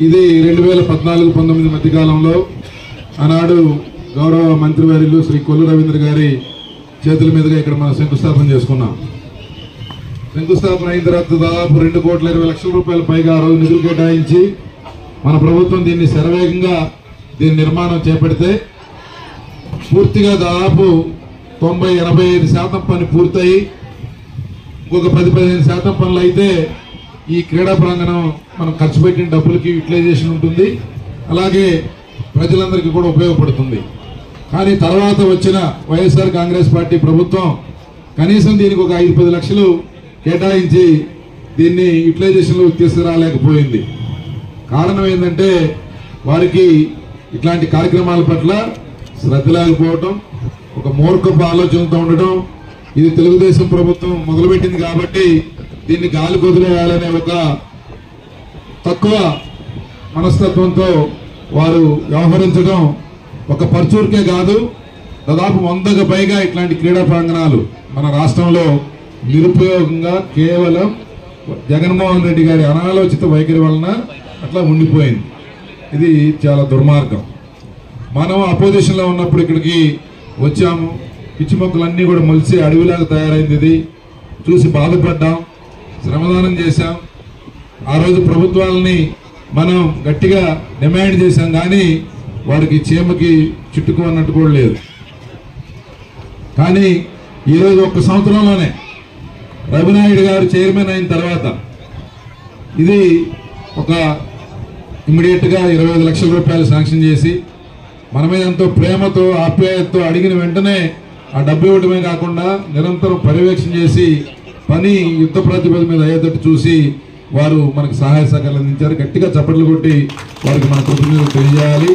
ఇది 2014-19 మధ్యకాలంలో ఆనాడు గౌరవ మంత్రివర్యులు శ్రీ కొల్లు రవీంద్ర గారి చేతుల మీదుగా ఇక్కడ మనం శంకుస్థాపన చేసుకున్నాం. శంకుస్థాపన అయిన తర్వాత దాదాపు 2,20,00,000 రూపాయల పైగా ఆ రోజు నిధులు కేటాయించి మన ప్రభుత్వం దీన్ని శరవేగంగా దీని నిర్మాణం చేపడితే పూర్తిగా దాదాపు 90-85% పని పూర్తయి ఇంకొక 10-15% పనులు అయితే ఈ క్రీడా ప్రాంగణం మనం ఖర్చు పెట్టిన డబ్బులకి యూటిలైజేషన్ ఉంటుంది, అలాగే ప్రజలందరికీ కూడా ఉపయోగపడుతుంది. కానీ తర్వాత వచ్చిన వైఎస్ఆర్ కాంగ్రెస్ పార్టీ ప్రభుత్వం కనీసం దీనికి ఒక 5-10 లక్షలు కేటాయించి దీన్ని యూటిలైజేషన్లో తీసుకురాలేకపోయింది. కారణం ఏంటంటే వారికి ఇట్లాంటి కార్యక్రమాల పట్ల శ్రద్ధ లేకపోవటం, ఒక మూర్ఖపు ఆలోచనతో ఉండటం. ఇది తెలుగుదేశం ప్రభుత్వం మొదలుపెట్టింది కాబట్టి దీన్ని గాలి కొదిలేయాలనే ఒక తక్కువ మనస్తత్వంతో వారు వ్యవహరించడం ఒక పర్చూర్కే కాదు, దాదాపు 100కు పైగా ఇట్లాంటి క్రీడా ప్రాంగణాలు మన రాష్ట్రంలో నిరుపయోగంగా కేవలం జగన్మోహన్ రెడ్డి గారి అనాలోచిత వైఖరి వలన అట్లా ఉండిపోయింది. ఇది చాలా దుర్మార్గం. మనం అపోజిషన్లో ఉన్నప్పుడు ఇక్కడికి వచ్చాము, పిచ్చి మొక్కలన్నీ కూడా మొలిసి అడవిలాగా తయారైంది. ఇది చూసి బాధపడ్డాం, శ్రమదానం చేశాం. ఆ రోజు ప్రభుత్వాలని మనం గట్టిగా డిమాండ్ చేశాం, కానీ వాడికి చీమకి చుట్టుకు అన్నట్టు కూడా లేదు. కానీ ఈరోజు 1 సంవత్సరంలోనే రవినాయుడు గారు చైర్మన్ అయిన తర్వాత ఇది ఒక ఇమ్మీడియట్గా 25 లక్షల రూపాయలు శాంక్షన్ చేసి మన మీద ఎంతో ప్రేమతో ఆప్యాయతతో అడిగిన వెంటనే ఆ డబ్బు ఇవ్వడమే కాకుండా నిరంతరం పర్యవేక్షణ చేసి పని యుద్ధ ప్రతిపద మీద అయ్యేటట్టు చూసి వారు మనకు సహాయ సహకారాలు అందించారు. గట్టిగా చప్పట్లు కొట్టి వారికి మన కృతజ్ఞతలు తెలియజేయాలి.